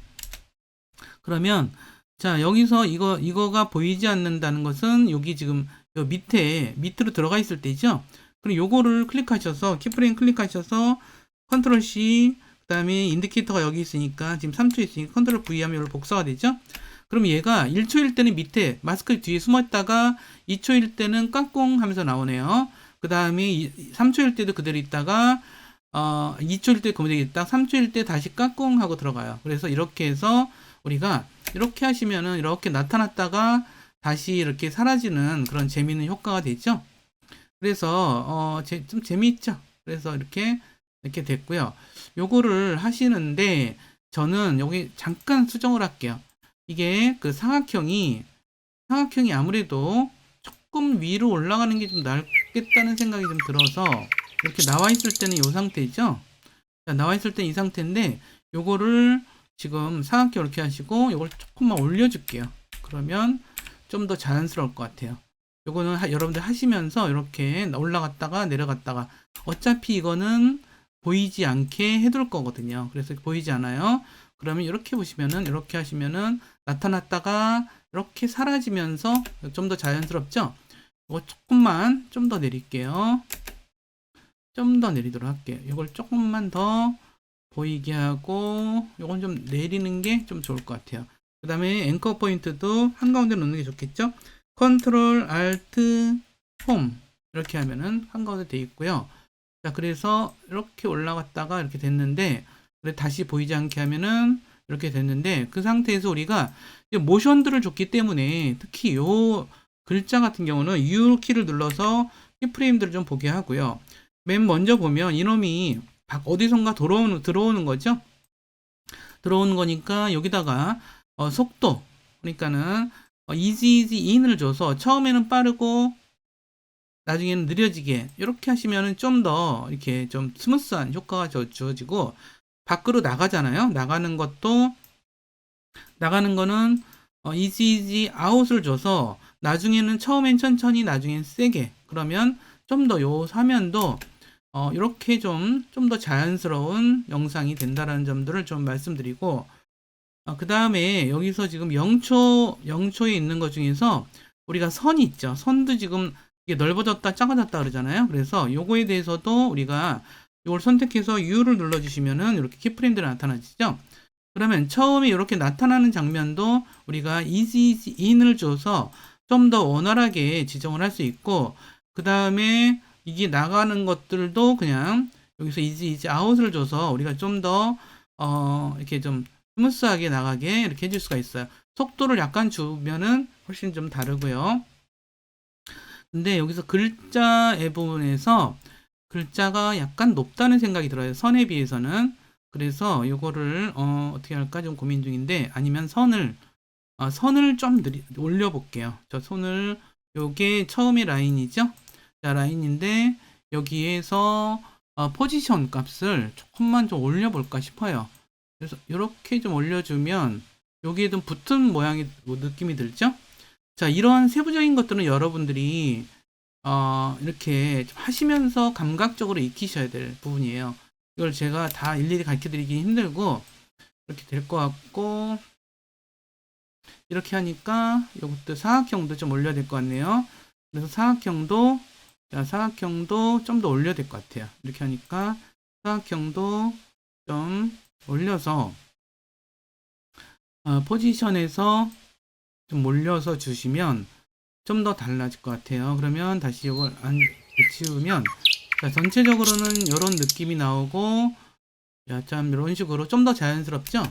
그러면 자, 여기서 이거가 보이지 않는다는 것은 여기 지금 요 밑으로 들어가 있을 때죠. 그럼 요거를 클릭하셔서 키프레임 클릭하셔서 컨트롤 C 그다음에 인디케이터가 여기 있으니까 지금 3초 있으니까 컨트롤 V 하면 여기 복사가 되죠. 그럼 얘가 1초일 때는 밑에 마스크 뒤에 숨었다가 2초일 때는 깍꿍 하면서 나오네요. 그 다음에 3초일 때도 그대로 있다가 2초일 때 그대로 있다 3초일 때 다시 깍꿍 하고 들어가요. 그래서 이렇게 해서 우리가 이렇게 하시면은 이렇게 나타났다가 다시 이렇게 사라지는 그런 재미있는 효과가 되죠. 그래서 좀 재미있죠. 그래서 이렇게 됐고요. 요거를 하시는데 저는 여기 잠깐 수정을 할게요. 이게 그 사각형이 아무래도 조금 위로 올라가는 게 좀 낫겠다는 생각이 좀 들어서 이렇게 나와 있을 때는 이 상태죠. 자, 나와 있을 때는 이 상태인데 요거를 지금 사각형 이렇게 하시고 요걸 조금만 올려줄게요. 그러면 좀 더 자연스러울 것 같아요. 요거는 여러분들 하시면서 이렇게 올라갔다가 내려갔다가 어차피 이거는 보이지 않게 해둘 거거든요. 그래서 보이지 않아요. 그러면 이렇게 보시면은 이렇게 하시면은 나타났다가 이렇게 사라지면서 좀 더 자연스럽죠. 이거 조금만 좀 더 내릴게요. 좀 더 내리도록 할게요. 이걸 조금만 더 보이게 하고 이건 좀 내리는 게 좀 좋을 것 같아요. 그 다음에 앵커 포인트도 한가운데 놓는 게 좋겠죠. 컨트롤 알트 홈 이렇게 하면은 한가운데 돼 있고요. 자, 그래서 이렇게 올라갔다가 이렇게 됐는데, 그래 다시 보이지 않게 하면은 이렇게 됐는데, 그 상태에서 우리가 모션들을 줬기 때문에 특히 요 글자 같은 경우는 U 키를 눌러서 키프레임들을 좀 보게 하고요. 맨 먼저 보면 이놈이 어디선가 들어오는 거죠. 들어오는 거니까 여기다가 속도, 그러니까는 easy in을 줘서 처음에는 빠르고 나중에는 느려지게 이렇게 하시면은 좀 더 이렇게 좀 스무스한 효과가 주어지고, 밖으로 나가잖아요. 나가는 거는 easy out을 줘서 나중에는 처음엔 천천히 나중엔 세게, 그러면 좀 더 요 화면도 이렇게 좀 더 자연스러운 영상이 된다라는 점들을 좀 말씀드리고, 그 다음에 여기서 지금 0초에 있는 것 중에서 우리가 선이 있죠. 선도 지금 이게 넓어졌다 작아졌다 그러잖아요. 그래서 요거에 대해서도 우리가 이걸 선택해서 U를 눌러주시면은 이렇게 키프레임들이 나타나지죠. 그러면 처음에 이렇게 나타나는 장면도 우리가 easy in을 줘서 좀 더 원활하게 지정을 할 수 있고, 그 다음에 이게 나가는 것들도 그냥 여기서 easy out을 줘서 우리가 좀 더 이렇게 좀 스무스하게 나가게 이렇게 해줄 수가 있어요. 속도를 약간 주면은 훨씬 좀 다르고요. 근데 여기서 글자의 부분에서 글자가 약간 높다는 생각이 들어요. 선에 비해서는. 그래서 이거를 어떻게 할까 좀 고민 중인데, 아니면 선을 좀 올려 볼게요. 저 손을, 요게 처음에 라인이죠. 자, 라인인데 여기에서 포지션 값을 조금만 좀 올려 볼까 싶어요. 그래서 이렇게 좀 올려주면 여기에 좀 붙은 모양이 느낌이 들죠. 자, 이런 세부적인 것들은 여러분들이 이렇게 좀 하시면서 감각적으로 익히셔야 될 부분이에요. 이걸 제가 다 일일이 가르쳐 드리기 힘들고, 이렇게 될 것 같고, 이렇게 하니까 이것도 사각형도 좀 올려야 될 것 같네요. 그래서 사각형도 좀 더 올려야 될 것 같아요. 이렇게 하니까 사각형도 좀 올려서 포지션에서 좀 올려서 주시면 좀 더 달라질 것 같아요. 그러면 다시 이걸 치우면, 자, 전체적으로는 이런 느낌이 나오고, 야, 참 이런 식으로 좀 더 자연스럽죠.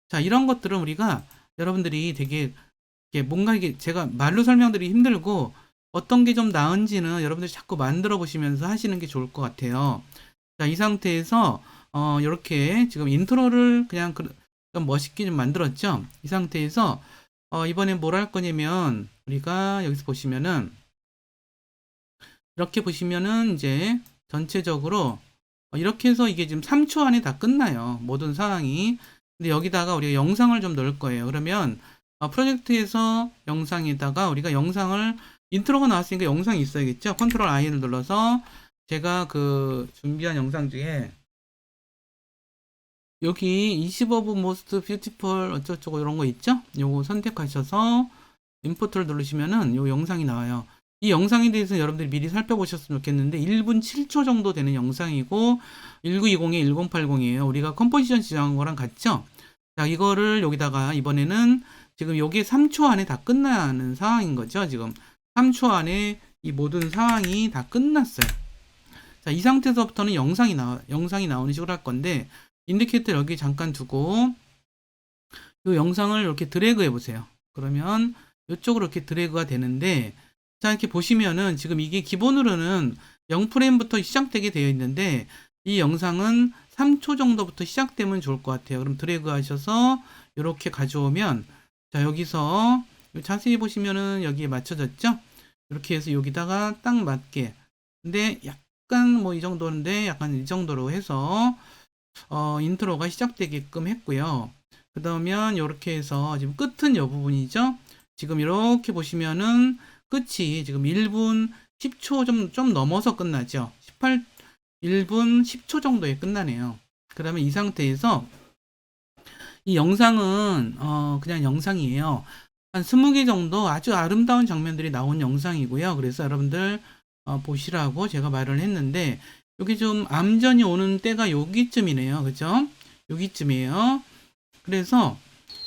자, 이런 것들은 우리가 여러분들이 되게 뭔가 이게 제가 말로 설명드리기 힘들고, 어떤 게 좀 나은지는 여러분들이 자꾸 만들어 보시면서 하시는 게 좋을 것 같아요. 자, 이 상태에서 이렇게 지금 인트로를 그냥 좀 멋있게 좀 만들었죠. 이 상태에서 이번엔 뭘 할 거냐면, 우리가 여기서 보시면은 이렇게 보시면은 이제 전체적으로 이렇게 해서 이게 지금 3초 안에 다 끝나요. 모든 상황이. 근데 여기다가 우리가 영상을 좀 넣을 거예요. 그러면 프로젝트에서 영상에다가 우리가 영상을, 인트로가 나왔으니까 영상이 있어야겠죠. 컨트롤 I를 눌러서 제가 그 준비한 영상 중에 여기 20 of most beautiful 어쩌고저쩌고 이런 거 있죠? 요거 선택하셔서 임포트를 누르시면은 요 영상이 나와요. 이 영상에 대해서 여러분들이 미리 살펴보셨으면 좋겠는데 1분 7초 정도 되는 영상이고 1920에 1080이에요. 우리가 컴포지션 지정한 거랑 같죠? 자, 이거를 여기다가 이번에는 지금 요게 3초 안에 다 끝나는 상황인 거죠. 지금 3초 안에 이 모든 상황이 다 끝났어요. 자, 이 상태에서부터는 영상이 나오는 식으로 할 건데, 인디케이터 여기 잠깐 두고 이 영상을 이렇게 드래그 해 보세요. 그러면 이쪽으로 이렇게 드래그가 되는데, 자, 이렇게 보시면은 지금 이게 기본으로는 0프레임부터 시작되게 되어 있는데 이 영상은 3초 정도부터 시작되면 좋을 것 같아요. 그럼 드래그 하셔서 이렇게 가져오면, 자, 여기서 자세히 보시면은 여기에 맞춰졌죠? 이렇게 해서 여기다가 딱 맞게, 근데 약간 뭐 이 정도인데 약간 이 정도로 해서 인트로가 시작되게끔 했고요. 그 다음에 이렇게 해서 지금 끝은 이 부분이죠. 지금 이렇게 보시면은 끝이 지금 1분 10초 좀 넘어서 끝나죠. 1분 10초 정도에 끝나네요. 그러면 이 상태에서 이 영상은 그냥 영상이에요. 한 20개 정도 아주 아름다운 장면들이 나온 영상이고요. 그래서 여러분들 보시라고 제가 말을 했는데, 여기 좀 암전이 오는 때가 여기쯤이네요. 그죠? 여기쯤이에요. 그래서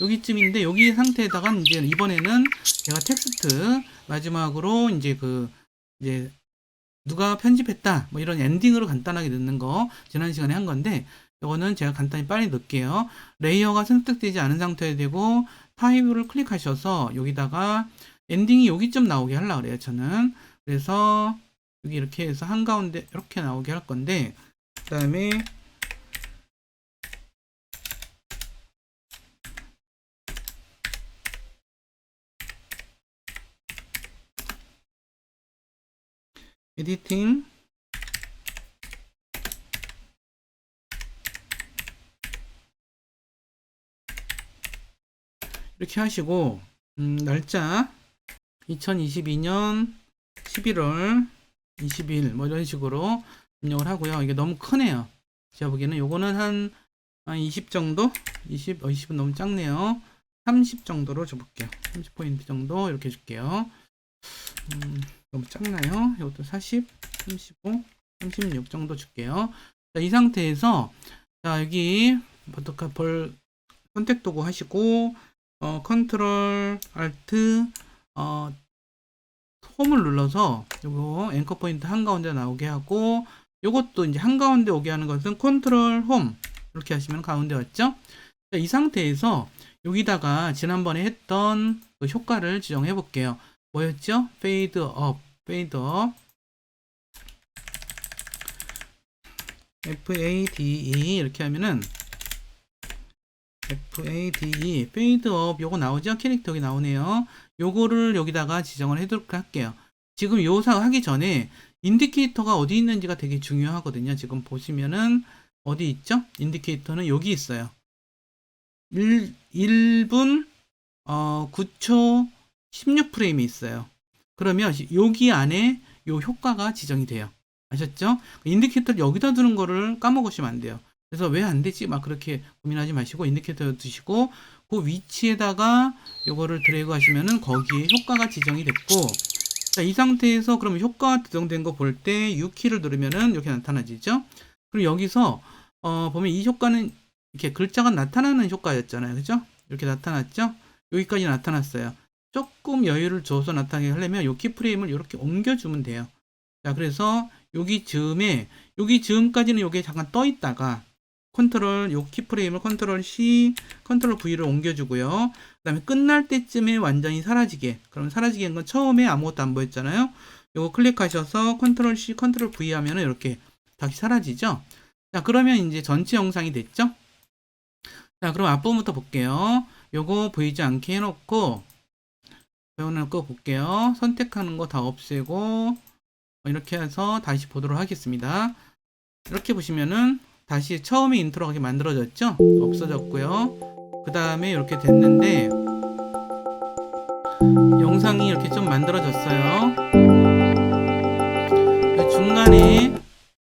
여기쯤인데, 여기 상태에다가 이제 이번에는 제가 텍스트 마지막으로 이제 누가 편집했다 뭐 이런 엔딩으로 간단하게 넣는 거 지난 시간에 한 건데, 이거는 제가 간단히 빨리 넣을게요. 레이어가 선택되지 않은 상태에 되고 타입을 클릭하셔서 여기다가 엔딩이 여기쯤 나오게 하려고 그래요. 저는 그래서 여기 이렇게 해서 한가운데 이렇게 나오게 할 건데, 그 다음에 에디팅 이렇게 하시고, 날짜 2022년 11월 20일 뭐 이런 식으로 입력을 하고요. 이게 너무 크네요. 제가 보기에는 요거는 한 20 정도? 20은 너무 작네요. 30 정도로 줘볼게요. 30포인트 정도 이렇게 줄게요. 너무 작나요? 이것도 40, 35, 36 정도 줄게요. 자, 이 상태에서 자, 여기 벌 선택 도구 하시고 컨트롤 알트 홈을 눌러서 요거 앵커 포인트 한가운데 나오게 하고, 요것도 이제 한가운데 오게 하는 것은 컨트롤 홈 이렇게 하시면 가운데 왔죠. 자, 이 상태에서 여기다가 지난번에 했던 그 효과를 지정해 볼게요. 뭐였죠? 페이드 업, 페이드 업, FADE 이렇게 하면은 FADE 페이드 업 요거 나오죠? 캐릭터 여기 나오네요. 요거를 여기다가 지정을 해도록 할게요. 지금 요사 하기 전에 인디케이터가 어디 있는지가 되게 중요하거든요. 지금 보시면은 어디 있죠? 인디케이터는 여기 있어요. 1분 9초 16프레임이 있어요. 그러면 여기 안에 요 효과가 지정이 돼요. 아셨죠? 인디케이터를 여기다 두는 거를 까먹으시면 안 돼요. 그래서 왜 안 되지? 막 그렇게 고민하지 마시고 인디케이터 두시고 그 위치에다가 요거를 드래그 하시면은 거기에 효과가 지정이 됐고, 자, 이 상태에서 그럼 효과가 지정된 거 볼 때 U키를 누르면은 이렇게 나타나지죠? 그리고 여기서 보면 이 효과는 이렇게 글자가 나타나는 효과였잖아요. 그죠? 이렇게 나타났죠? 여기까지 나타났어요. 조금 여유를 줘서 나타나게 하려면 요 키프레임을 이렇게 옮겨주면 돼요. 자, 그래서 여기 즈음까지는 요게 잠깐 떠 있다가 요 키프레임을 컨트롤 C, 컨트롤 V를 옮겨주고요. 그 다음에 끝날 때쯤에 완전히 사라지게. 그럼 사라지게 한 건 처음에 아무것도 안 보였잖아요. 요거 클릭하셔서 컨트롤 C, 컨트롤 V 하면은 이렇게 다시 사라지죠. 자, 그러면 이제 전체 영상이 됐죠. 자, 그럼 앞부분부터 볼게요. 요거 보이지 않게 해놓고 배우는 거 볼게요. 선택하는 거 다 없애고 이렇게 해서 다시 보도록 하겠습니다. 이렇게 보시면은 다시 처음에 인트로가 이렇게 만들어졌죠? 없어졌고요. 그 다음에 이렇게 됐는데 영상이 이렇게 좀 만들어졌어요.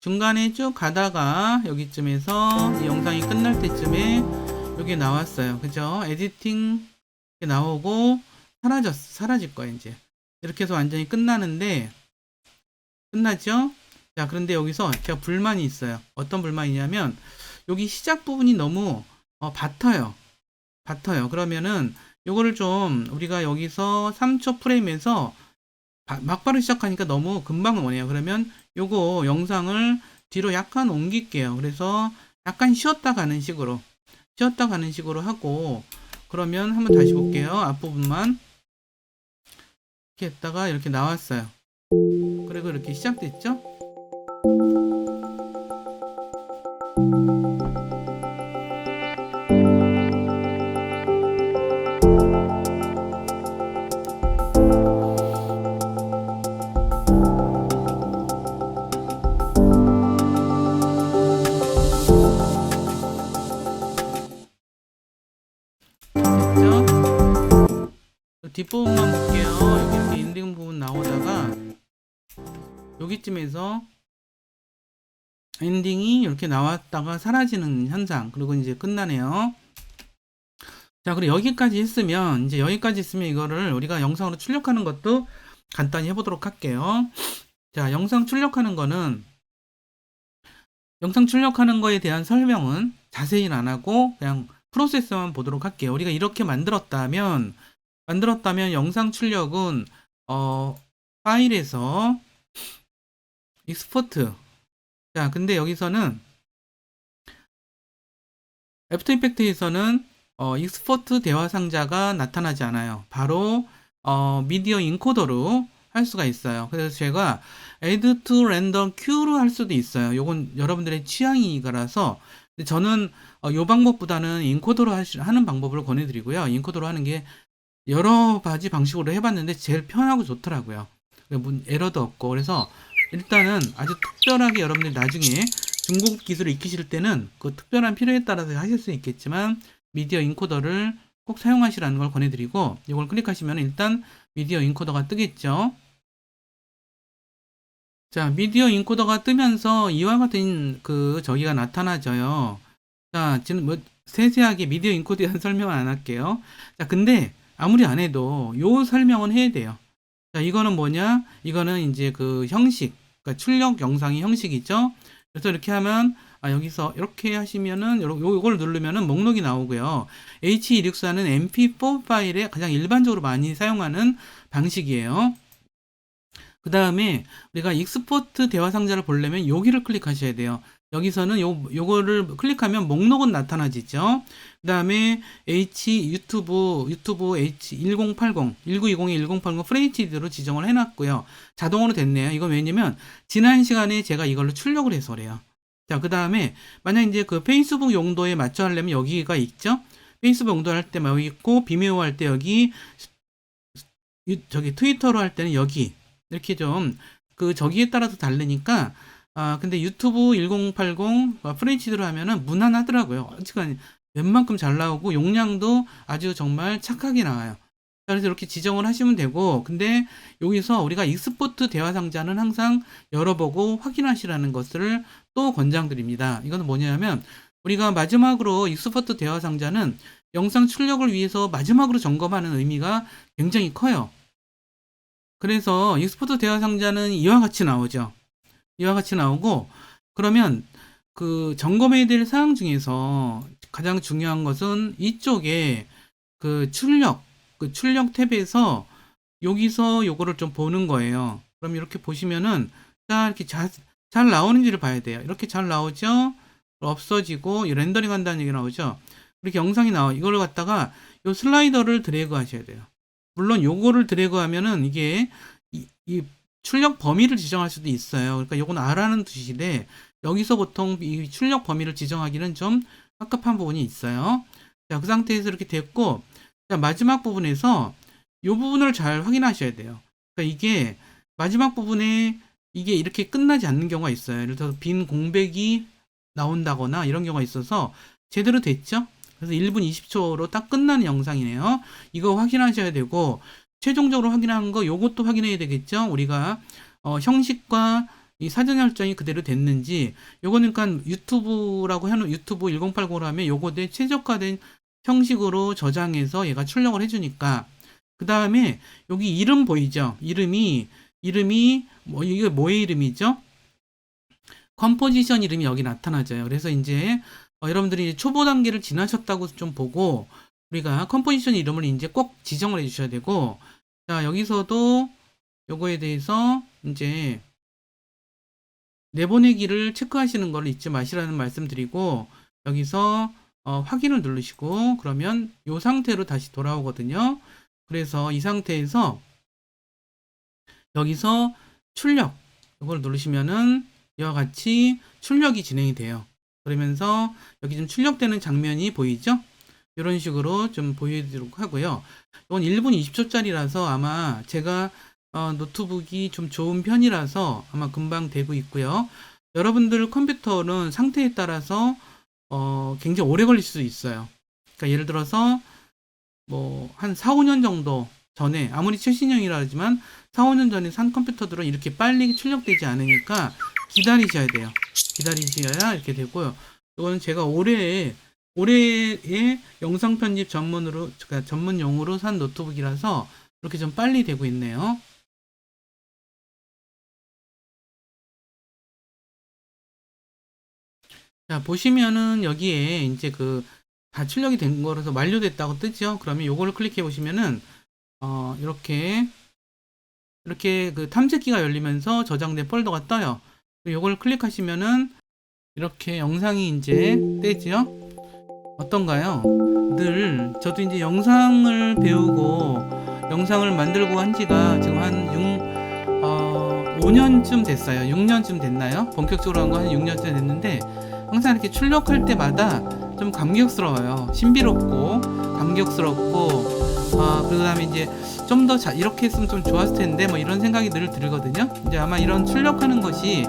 중간에 쭉 가다가 여기쯤에서 이 영상이 끝날 때쯤에 여기 나왔어요. 그죠? 에디팅 나오고 사라질 거예요. 이제 이렇게 해서 완전히 끝나는데, 끝나죠? 자, 그런데 여기서 제가 불만이 있어요. 어떤 불만이냐면 여기 시작 부분이 너무 bat어요. 그러면은 요거를 좀 우리가 여기서 3초 프레임에서 막바로 시작하니까 너무 금방 오네요. 그러면 요거 영상을 뒤로 약간 옮길게요. 그래서 약간 쉬었다 가는 식으로 하고, 그러면 한번 다시 볼게요. 앞부분만 이렇게 했다가 이렇게 나왔어요. 그리고 이렇게 시작됐죠? 됐죠? 뒷부분만 볼게요. 여기 이렇게 엔딩 부분 나오다가 여기쯤에서 엔딩이 이렇게 나왔다가 사라지는 현상, 그리고 이제 끝나네요. 자, 그리고 여기까지 했으면, 이제 여기까지 있으면 이거를 우리가 영상으로 출력하는 것도 간단히 해보도록 할게요. 자, 영상 출력하는 거에 대한 설명은 자세히는 안 하고 그냥 프로세스만 보도록 할게요. 우리가 이렇게 만들었다면 영상 출력은, 파일에서 익스포트. 자, 근데 여기서는 애프터 이펙트에서는 익스포트 대화 상자가 나타나지 않아요. 바로 미디어 인코더로 할 수가 있어요. 그래서 제가 add to render queue로 할 수도 있어요. 요건 여러분들의 취향이라서 저는 요 방법보다는 인코더로 하는 방법을 권해드리고요. 인코더로 하는 게 여러 가지 방식으로 해봤는데 제일 편하고 좋더라고요. 에러도 없고. 그래서 일단은 아주 특별하게 여러분들이 나중에 중국 기술을 익히실 때는 그 특별한 필요에 따라서 하실 수 있겠지만 미디어 인코더를 꼭 사용하시라는 걸 권해드리고, 이걸 클릭하시면 일단 미디어 인코더가 뜨겠죠. 자, 미디어 인코더가 뜨면서 이와 같은 저기가 나타나져요. 자, 지금 뭐 세세하게 미디어 인코더에 대한 설명은 안 할게요. 자, 근데 아무리 안 해도 요 설명은 해야 돼요. 자, 이거는 뭐냐? 이거는 이제 그 형식, 그러니까 출력 영상의 형식이죠. 그래서 이렇게 하면, 여기서 이렇게 하시면은, 요걸 누르면은 목록이 나오고요. H264는 MP4 파일에 가장 일반적으로 많이 사용하는 방식이에요. 그 다음에 우리가 익스포트 대화 상자를 보려면 여기를 클릭하셔야 돼요. 여기서는 요거를 클릭하면 목록은 나타나지죠. 그 다음에 유튜브 H1080, 1920에 1080 FHD로 지정을 해놨고요. 자동으로 됐네요. 이건 왜냐면 지난 시간에 제가 이걸로 출력을 해서 그래요. 자, 그 다음에 만약 이제 그 페이스북 용도에 맞춰 하려면 여기가 있죠. 페이스북 용도 할 때 여기 있고, 비메오 할 때 여기, 저기 트위터로 할 때는 여기, 이렇게 좀 저기에 따라서 다르니까. 근데 유튜브 1080 FHD로 하면은 무난하더라고요. 어쨌든 웬만큼 잘 나오고 용량도 아주 정말 착하게 나와요. 그래서 이렇게 지정을 하시면 되고, 근데 여기서 우리가 익스포트 대화 상자는 항상 열어보고 확인하시라는 것을 또 권장드립니다. 이건 뭐냐면 우리가 마지막으로 익스포트 대화 상자는 영상 출력을 위해서 마지막으로 점검하는 의미가 굉장히 커요. 그래서 익스포트 대화 상자는 이와 같이 나오죠. 이와 같이 나오고, 그러면 그 점검해야 될 사항 중에서 가장 중요한 것은 이쪽에 출력 탭에서 여기서 요거를 좀 보는 거예요. 그럼 이렇게 보시면은 이렇게 잘 나오는지를 봐야 돼요. 이렇게 잘 나오죠? 없어지고 렌더링 한다는 얘기 나오죠? 이렇게 영상이 나와. 이걸 갖다가 요 슬라이더를 드래그 하셔야 돼요. 물론 요거를 드래그 하면은 이게 이 출력 범위를 지정할 수도 있어요. 그러니까 요건 R라는 뜻인데 여기서 보통 이 출력 범위를 지정하기는 좀 깝깝한 부분이 있어요. 자, 그 상태에서 이렇게 됐고, 자, 마지막 부분에서 요 부분을 잘 확인하셔야 돼요. 그러니까 이게 마지막 부분에 이게 이렇게 끝나지 않는 경우가 있어요. 예를 들어서 빈 공백이 나온다거나 이런 경우가 있어서 제대로 됐죠? 그래서 1분 20초로 딱 끝나는 영상이네요. 이거 확인하셔야 되고, 최종적으로 확인한 거 요것도 확인해야 되겠죠? 우리가 형식과 이 사전 설정이 그대로 됐는지. 요거는 그러니까 유튜브라고 하는 유튜브 1080으로 하면 요거에 최적화된 형식으로 저장해서 얘가 출력을 해주니까. 그 다음에 여기 이름 보이죠? 이름이 이게 뭐의 이름이죠? 컴포지션 이름이 여기 나타나져요. 그래서 이제 여러분들이 초보 단계를 지나셨다고 좀 보고, 우리가 컴포지션 이름을 이제 꼭 지정을 해주셔야 되고, 자, 여기서도 요거에 대해서 이제 내보내기를 체크하시는 걸 잊지 마시라는 말씀 드리고, 여기서 확인을 누르시고, 그러면 요 상태로 다시 돌아오거든요. 그래서 이 상태에서 여기서 출력, 이걸 누르시면은 이와 같이 출력이 진행이 돼요. 그러면서 여기 좀 출력되는 장면이 보이죠? 이런 식으로 좀 보여드리도록 하고요. 이건 1분 20초짜리라서 아마 제가 노트북이 좀 좋은 편이라서 아마 금방 되고 있고요. 여러분들 컴퓨터는 상태에 따라서 굉장히 오래 걸릴 수 있어요. 그러니까 예를 들어서 뭐 한 4, 5년 정도 전에, 아무리 최신형이라 하지만 4, 5년 전에 산 컴퓨터들은 이렇게 빨리 출력되지 않으니까 기다리셔야 돼요. 기다리셔야 이렇게 되고요. 이거는 제가 올해 올해의 영상 편집 전문으로, 그러니까 전문용으로 산 노트북이라서 이렇게 좀 빨리 되고 있네요. 자, 보시면은 여기에 이제 다 출력이 된 거라서 완료됐다고 뜨죠. 그러면 요거를 클릭해 보시면은, 이렇게 탐색기가 열리면서 저장된 폴더가 떠요. 요걸 클릭하시면은 이렇게 영상이 이제 뜨죠. 어떤가요? 늘 저도 이제 영상을 배우고 영상을 만들고 한 지가 지금 한 5년쯤 됐어요. 6년쯤 됐나요? 본격적으로 한 거 한 6년쯤 됐는데 항상 이렇게 출력할 때마다 좀 감격스러워요. 신비롭고 감격스럽고 그 다음에 이제 좀 더 이렇게 했으면 좀 좋았을 텐데 뭐 이런 생각이 늘 들거든요. 이제 아마 이런 출력하는 것이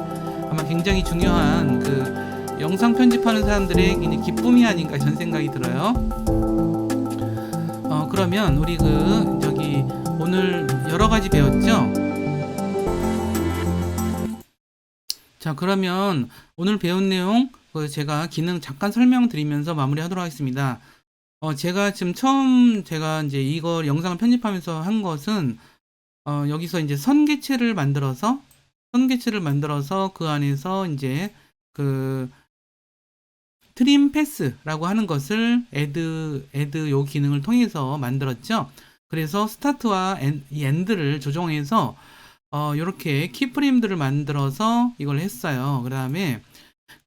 아마 굉장히 중요한 영상 편집하는 사람들의 기쁨이 아닌가 전 생각이 들어요. 그러면 우리 저기 오늘 여러 가지 배웠죠? 자, 그러면 오늘 배운 내용 제가 기능 잠깐 설명드리면서 마무리하도록 하겠습니다. 제가 지금 처음 제가 이제 이걸 영상을 편집하면서 한 것은 여기서 이제 선개체를 만들어서 그 안에서 이제 트림 패스라고 하는 것을 add 요 기능을 통해서 만들었죠. 그래서 스타트와 이 엔드를 조정해서 요렇게 키프레임들을 만들어서 이걸 했어요. 그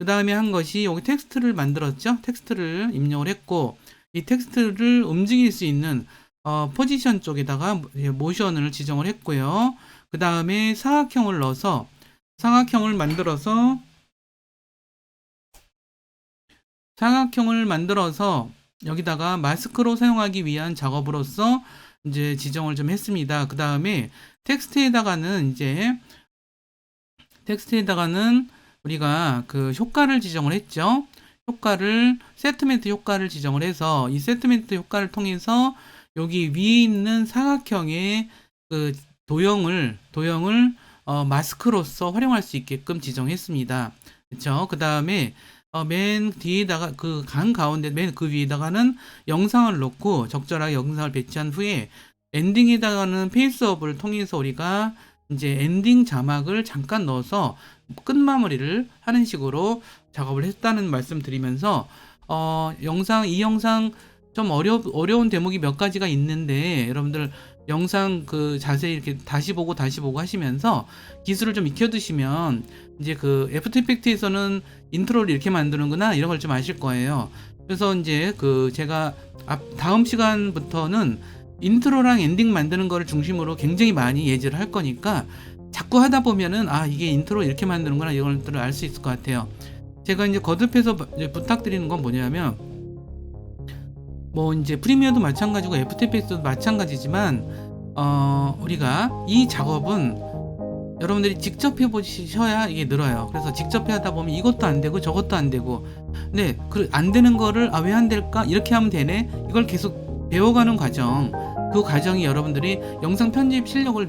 다음에 한 것이 여기 텍스트를 만들었죠. tekst를 입력을 했고 이 텍스트를 움직일 수 있는 포지션 쪽에다가 모션을 지정을 했고요. 그 다음에 사각형을 넣어서 여기다가 마스크로 사용하기 위한 작업으로서 이제 지정을 좀 했습니다. 그 다음에 텍스트에다가는 우리가 효과를 지정을 했죠. 세트멘트 효과를 지정을 해서 이 세트멘트 효과를 통해서 여기 위에 있는 사각형의 도형을 마스크로서 활용할 수 있게끔 지정했습니다. 그렇죠? 그 다음에 맨 뒤에다가 강 가운데 맨 위에다가는 영상을 놓고 적절하게 영상을 배치한 후에 엔딩에다가는 페이스업을 통해서 우리가 이제 엔딩 자막을 잠깐 넣어서 끝마무리를 하는 식으로 작업을 했다는 말씀 드리면서 이 영상 좀 어려운 대목이 몇 가지가 있는데 여러분들 영상 자세히 이렇게 다시 보고 하시면서 기술을 좀 익혀두시면 이제 애프터 이펙트에서는 인트로를 이렇게 만드는구나 이런 걸 좀 아실 거예요. 그래서 이제 제가 다음 시간부터는 인트로랑 엔딩 만드는 거를 중심으로 굉장히 많이 예제를 할 거니까 자꾸 하다 보면은 이게 인트로 이렇게 만드는구나 이런 것들을 알 수 있을 것 같아요. 제가 이제 거듭해서 부탁드리는 건 뭐냐면 이제 프리미어도 마찬가지고 애프터 이펙트도 마찬가지지만 우리가 이 작업은 여러분들이 직접 해보셔야 이게 늘어요. 그래서 직접 하다 보면 이것도 안 되고 저것도 안 되고 근데 안 되는 거를 왜 안 될까 이렇게 하면 되네 이걸 계속 배워가는 과정 그 과정이 여러분들이 영상 편집 실력을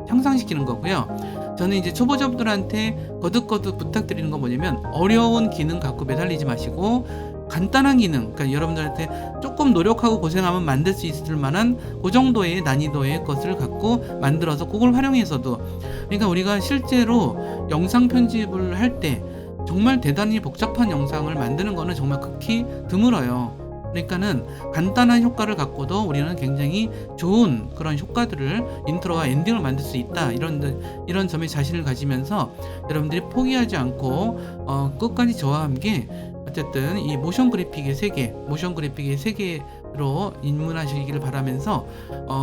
향상시키는 거고요. 저는 이제 초보자분들한테 거듭 부탁드리는 건 뭐냐면 어려운 기능 갖고 매달리지 마시고 간단한 기능, 그러니까 여러분들한테 조금 노력하고 고생하면 만들 수 있을 만한 그 정도의 난이도의 것을 갖고 만들어서 그걸 활용해서도 그러니까 우리가 실제로 영상 편집을 할 때 정말 대단히 복잡한 영상을 만드는 거는 정말 극히 드물어요. 그러니까는 간단한 효과를 갖고도 우리는 굉장히 좋은 그런 효과들을 인트로와 엔딩을 만들 수 있다 이런 점에 자신을 가지면서 여러분들이 포기하지 않고 끝까지 저와 함께 어쨌든 이 모션 그래픽의 세계로 입문하시기를 바라면서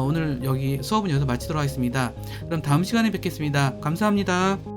오늘 여기 수업은 여기서 마치도록 하겠습니다. 그럼 다음 시간에 뵙겠습니다. 감사합니다.